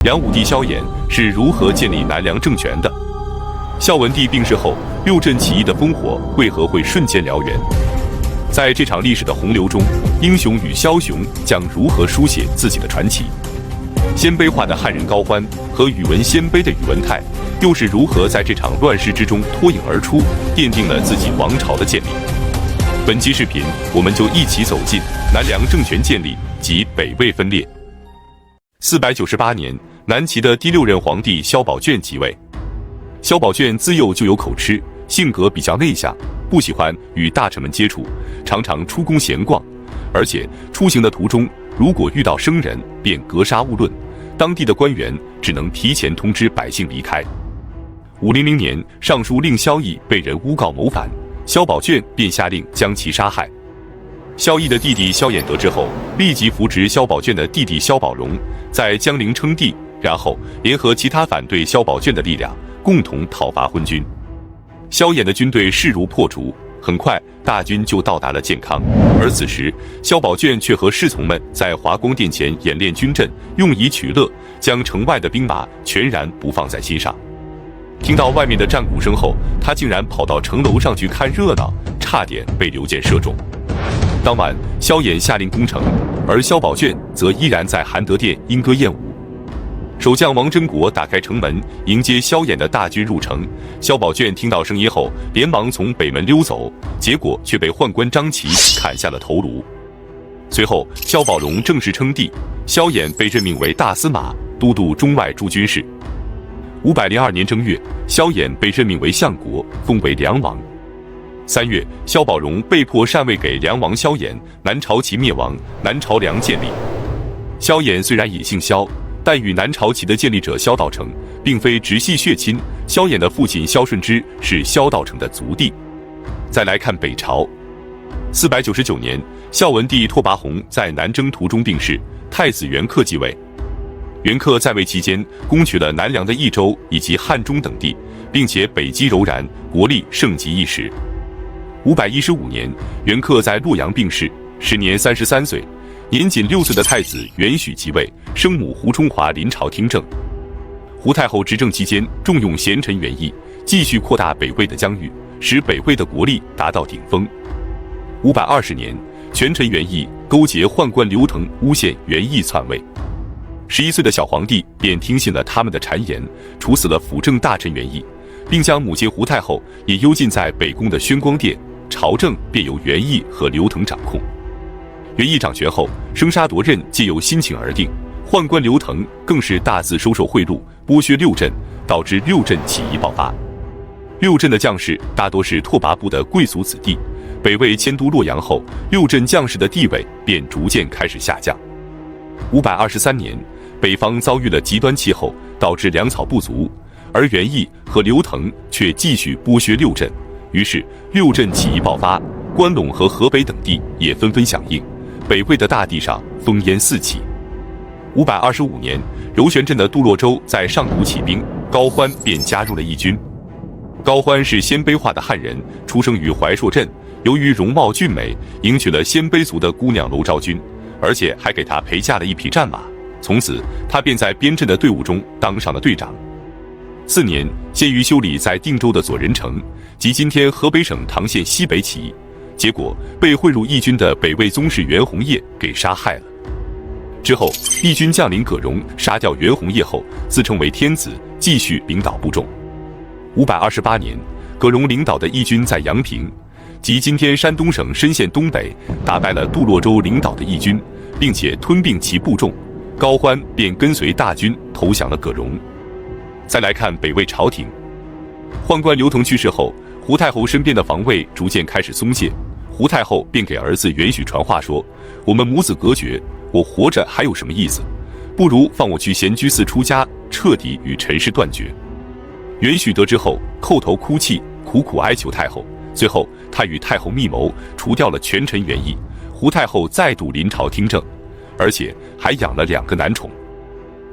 梁武帝萧衍是如何建立南梁政权的？孝文帝病逝后，六镇起义的烽火为何会瞬间燎原？在这场历史的洪流中，英雄与枭雄将如何书写自己的传奇？鲜卑化的汉人高欢和语文鲜卑的宇文泰，又是如何在这场乱世之中脱颖而出，奠定了自己王朝的建立？本期视频，我们就一起走进南梁政权建立及北魏分裂。498年，南齐的第6任皇帝萧宝卷即位。萧宝卷自幼就有口吃，性格比较内向，不喜欢与大臣们接触，常常出宫闲逛，而且出行的途中，如果遇到生人，便格杀勿论，当地的官员只能提前通知百姓离开。500年，尚书令萧绎被人诬告谋反，萧宝卷便下令将其杀害。萧绎的弟弟萧衍得知后，立即扶植萧宝卷的弟弟萧宝荣，在江陵称帝，然后联合其他反对萧宝卷的力量，共同讨伐昏君。萧衍的军队势如破竹，很快大军就到达了建康，而此时萧宝卷却和侍从们在华光殿前演练军阵，用以取乐，将城外的兵马全然不放在心上。听到外面的战鼓声后，他竟然跑到城楼上去看热闹，差点被刘建射中。当晚，萧衍下令攻城，而萧宝卷则依然在含德殿莺歌燕舞。守将王真国打开城门，迎接萧衍的大军入城。萧宝卷听到声音后，连忙从北门溜走，结果却被宦官张齐砍下了头颅。随后，萧宝荣正式称帝，萧衍被任命为大司马，都督中外诸军事。502年正月，萧衍被任命为相国，封为梁王。3月，萧宝荣被迫禅位给梁王萧衍，南朝齐灭亡，南朝梁建立。萧衍虽然也姓萧，但与南朝齐的建立者萧道成并非直系血亲，萧衍的父亲萧顺之是萧道成的族弟。再来看北朝，499年，孝文帝拓跋宏在南征途中病逝，太子元恪继位。元恪在位期间，攻取了南梁的益州以及汉中等地，并且北击柔然，国力盛极一时。515年，元恪在洛阳病逝，时年33岁。年仅6岁的太子元许即位，生母胡冲华临朝听政。胡太后执政期间，重用贤臣元义，继续扩大北魏的疆域，使北魏的国力达到顶峰。520年，权臣元义勾结宦官刘腾诬陷元义篡位，11岁的小皇帝便听信了他们的谗言，处死了辅政大臣元义，并将母亲胡太后也幽禁在北宫的宣光殿，朝政便由元义和刘腾掌控。元义掌权后，生杀夺刃皆由心情而定，宦官刘腾更是大肆收受贿赂，剥削六镇，导致六镇起义爆发。六镇的将士大多是拓跋部的贵族子弟，北魏迁都洛阳后，六镇将士的地位便逐渐开始下降。523年，北方遭遇了极端气候，导致粮草不足，而元义和刘腾却继续剥削六镇，于是六镇起义爆发，关陇和河北等地也纷纷响应。北魏的大地上烽烟四起。525年，柔玄镇的杜洛州在上古起兵，高欢便加入了义军。高欢是鲜卑化的汉人，出生于怀朔镇，由于容貌俊美，迎娶了鲜卑族的姑娘娄昭君，而且还给她陪嫁了一匹战马。从此，他便在边镇的队伍中当上了队长。4年，先于修理在定州的左仁成，即今天河北省唐县西北起义。结果被汇入义军的北魏宗室袁弘业给杀害了。之后，义军将领葛荣杀掉袁弘业后，自称为天子，继续领导部众。528年，葛荣领导的义军在阳平，即今天山东省莘县东北，打败了杜洛州领导的义军，并且吞并其部众。高欢便跟随大军投降了葛荣。再来看北魏朝廷，宦官刘腾去世后，胡太后身边的防卫逐渐开始松懈，胡太后便给儿子元许传话说：“我们母子隔绝，我活着还有什么意思？不如放我去闲居寺出家，彻底与尘世断绝。”元许得知后，叩头哭泣，苦苦哀求太后。最后，他与太后密谋，除掉了权臣元义，胡太后再度临朝听政，而且还养了2个男宠。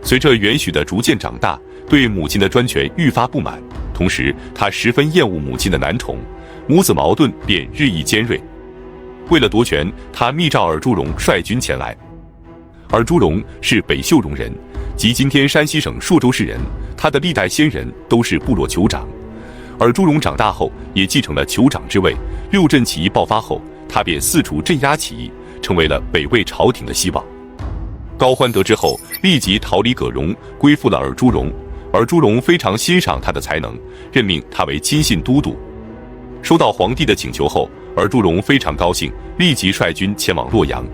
随着元许的逐渐长大，对母亲的专权愈发不满，同时他十分厌恶母亲的男宠，母子矛盾便日益尖锐。为了夺权，他密召尔朱荣率军前来。尔朱荣是北秀容人，即今天山西省朔州市人，他的历代先人都是部落酋长。而朱荣长大后也继承了酋长之位。六镇起义爆发后，他便四处镇压起义，成为了北魏朝廷的希望。高欢得知后，立即逃离葛荣，归附了尔朱荣。尔朱荣非常欣赏他的才能，任命他为亲信都督。收到皇帝的请求后，尔朱荣非常高兴，立即率军前往洛阳。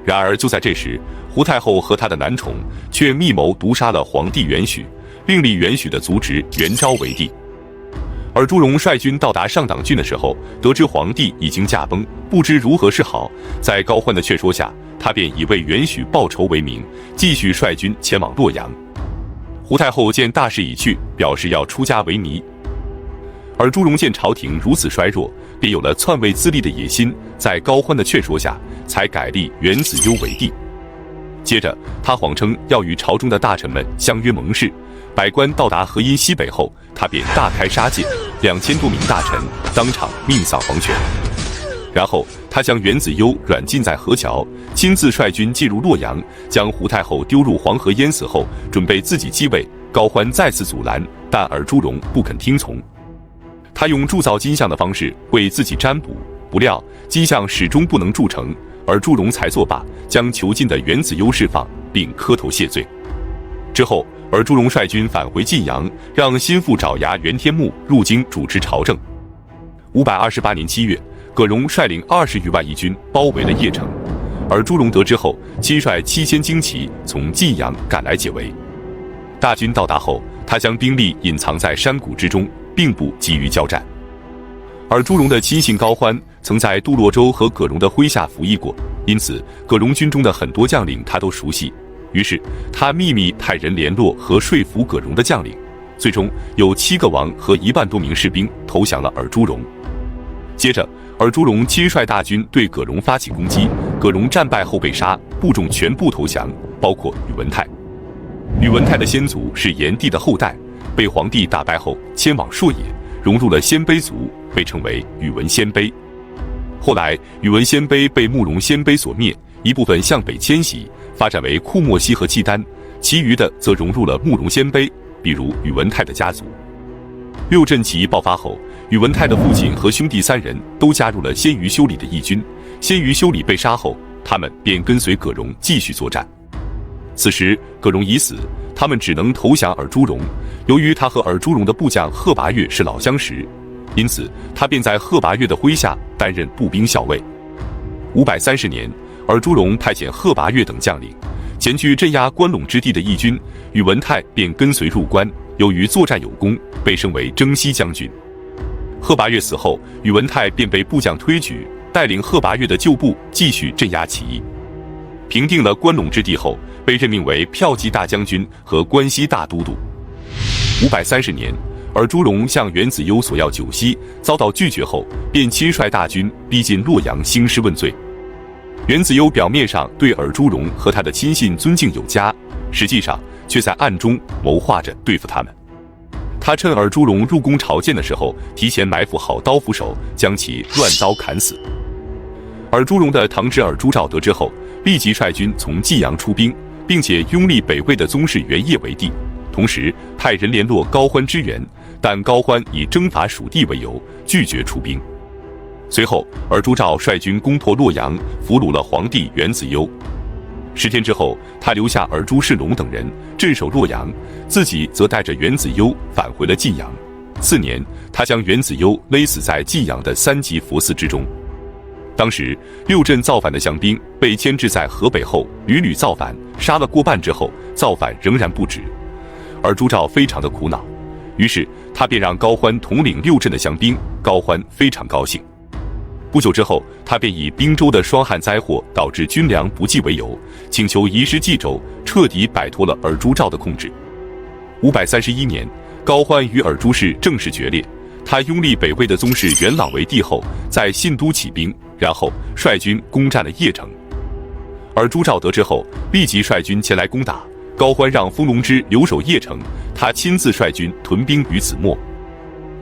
然而就在这时，胡太后和他的男宠却密谋毒杀了皇帝元许，另立元许的族侄元昭为帝。尔朱荣率军到达上党郡的时候，得知皇帝已经驾崩，不知如何是好。在高欢的劝说下，他便以为元许报仇为名，继续率军前往洛阳。胡太后见大势已去，表示要出家为尼。而朱荣见朝廷如此衰弱，便有了篡位自立的野心，在高欢的劝说下，才改立元子攸为帝。接着，他谎称要与朝中的大臣们相约盟誓，百官到达河阴西北后，他便大开杀戒，2000多名大臣当场命丧黄泉。然后，他将元子攸软禁在河桥，亲自率军进入洛阳，将胡太后丢入黄河淹死后，准备自己继位。高欢再次阻拦，但尔朱荣不肯听从。他用铸造金像的方式为自己占卜，不料金像始终不能铸成，尔朱荣才作罢，将囚禁的元子攸释放，并磕头谢罪。之后，尔朱荣率军返回晋阳，让心腹爪牙袁天穆入京主持朝政。528年7月，葛荣率领20余万义军包围了邺城，而朱荣得知后，亲率7000精骑从晋阳赶来解围。大军到达后，他将兵力隐藏在山谷之中，并不急于交战。而朱荣的亲信高欢曾在杜洛州和葛荣的麾下服役过，因此葛荣军中的很多将领他都熟悉。于是他秘密派人联络和说服葛荣的将领，最终有7个王和1万多名士兵投降了尔朱荣。接着，尔朱荣亲率大军对葛荣发起攻击，葛荣战败后被杀，部众全部投降，包括宇文泰。宇文泰的先祖是炎帝的后代，被皇帝打败后迁往朔野，融入了鲜卑族，被称为宇文鲜卑。后来，宇文鲜卑被慕容鲜卑所灭，一部分向北迁徙，发展为库莫西和契丹，其余的则融入了慕容鲜卑，比如宇文泰的家族。六镇起义爆发后，宇文泰的父亲和兄弟3人都加入了鲜于修理的义军。鲜于修理被杀后，他们便跟随葛荣继续作战。此时葛荣已死，他们只能投降尔朱荣。由于他和尔朱荣的部将贺拔岳是老相识，因此他便在贺拔岳的麾下担任步兵校尉。530年，尔朱荣派遣贺拔岳等将领前去镇压关陇之地的义军，宇文泰便跟随入关，由于作战有功，被升为征西将军。贺拔岳死后，宇文泰便被部将推举，带领贺拔岳的旧部继续镇压起义。平定了关陇之地后，被任命为骠骑大将军和关西大都督。530年，尔朱荣向元子攸索要九锡，遭到拒绝后，便亲率大军逼近洛阳兴师问罪。元子攸表面上对尔朱荣和他的亲信尊敬有加，实际上却在暗中谋划着对付他们。他趁尔朱荣入宫朝见的时候，提前埋伏好刀斧手，将其乱刀砍死。尔朱荣的堂侄尔朱兆得知后，立即率军从晋阳出兵，并且拥立北魏的宗室元业为帝，同时派人联络高欢支援，但高欢以征伐蜀地为由，拒绝出兵。随后，尔朱兆率军攻破洛阳，俘虏了皇帝元子攸。10天之后，他留下尔朱世龙等人镇守洛阳，自己则带着元子攸返回了晋阳。次年，他将元子攸勒死在晋阳的3级佛寺之中。当时六镇造反的降兵被牵制在河北后，屡屡造反，杀了过半之后，造反仍然不止。而朱兆非常的苦恼，于是他便让高欢统领六镇的降兵，高欢非常高兴。不久之后，他便以滨州的霜旱灾祸导致军粮不济为由，请求移师冀州，彻底摆脱了尔朱兆的控制。531年，高欢与尔朱氏正式决裂。他拥立北魏的宗室元朗为帝后，在信都起兵，然后率军攻占了邺城。而朱兆得知后，立即率军前来攻打。高欢让封龙之留守邺城，他亲自率军屯兵于此末。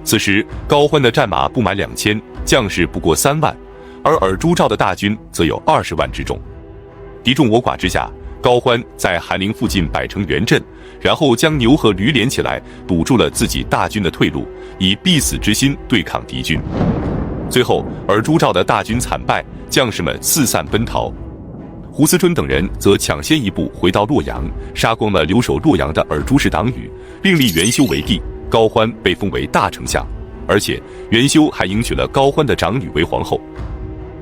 此时高欢的战马不满2000，将士不过3万，而尔朱兆的大军则有20万之众。敌众我寡之下，高欢在韩陵附近摆成圆阵，然后将牛和驴连起来，堵住了自己大军的退路，以必死之心对抗敌军。最后，尔朱兆的大军惨败，将士们四散奔逃。胡思春等人则抢先一步回到洛阳，杀光了留守洛阳的尔朱氏党羽，另立元修为帝。高欢被封为大丞相，而且元修还迎娶了高欢的长女为皇后。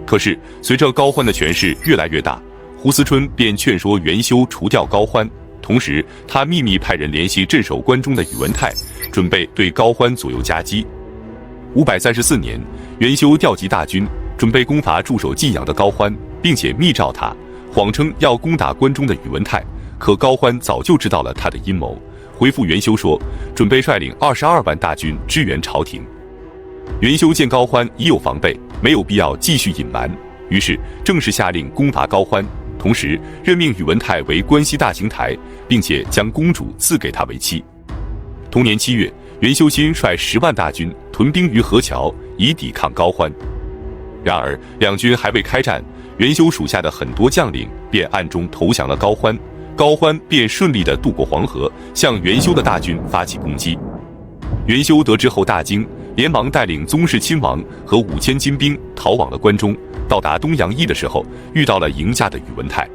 可是，随着高欢的权势越来越大，胡思春便劝说元修除掉高欢，同时他秘密派人联系镇守关中的宇文泰，准备对高欢左右夹击。534年，元修调集大军，准备攻伐驻守晋阳的高欢，并且密诏他，谎称要攻打关中的宇文泰。可高欢早就知道了他的阴谋，回复元修说，准备率领22万大军支援朝廷。元修见高欢已有防备，没有必要继续隐瞒，于是正式下令攻伐高欢，同时任命宇文泰为关西大行台，并且将公主赐给他为妻。同年7月，元修新率10万大军屯兵于河桥，以抵抗高欢。然而两军还未开战，元修属下的很多将领便暗中投降了高欢，高欢便顺利地渡过黄河，向元修的大军发起攻击。元修得知后大惊，连忙带领宗室亲王和5000精兵逃往了关中。到达东阳驿的时候，遇到了迎驾的宇文泰。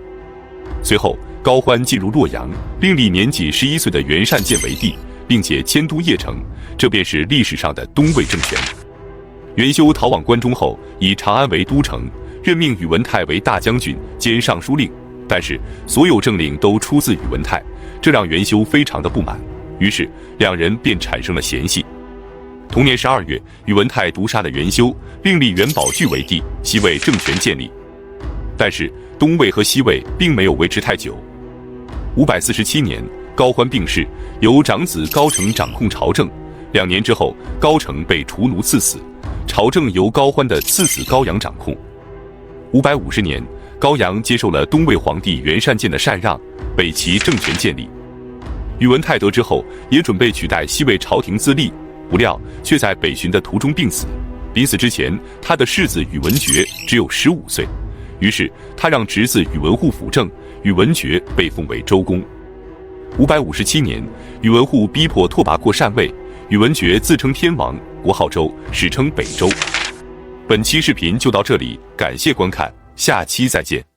随后，高欢进入洛阳，另立年仅11岁的袁善见为帝，并且迁都邺城，这便是历史上的东魏政权。元修逃往关中后，以长安为都城，任命宇文泰为大将军兼尚书令，但是所有政令都出自宇文泰，这让元修非常的不满，于是两人便产生了嫌隙。同年12月，宇文泰毒杀了元修，另立元宝炬为帝，西魏政权建立。但是东魏和西魏并没有维持太久。547年，高欢病逝，由长子高澄掌控朝政。2年之后，高澄被除奴赐死，朝政由高欢的次子高阳掌控。550年，高阳接受了东魏皇帝袁善见的禅让，北齐政权建立。宇文泰得知后，也准备取代西魏朝廷自立，不料却在北巡的途中病死。临死之前，他的世子宇文觉只有15岁，于是他让侄子宇文护辅政，宇文觉被封为周公。557年，宇文护逼迫拓跋廓禅位，宇文觉自称天王，国号周，史称北周。本期视频就到这里，感谢观看，下期再见。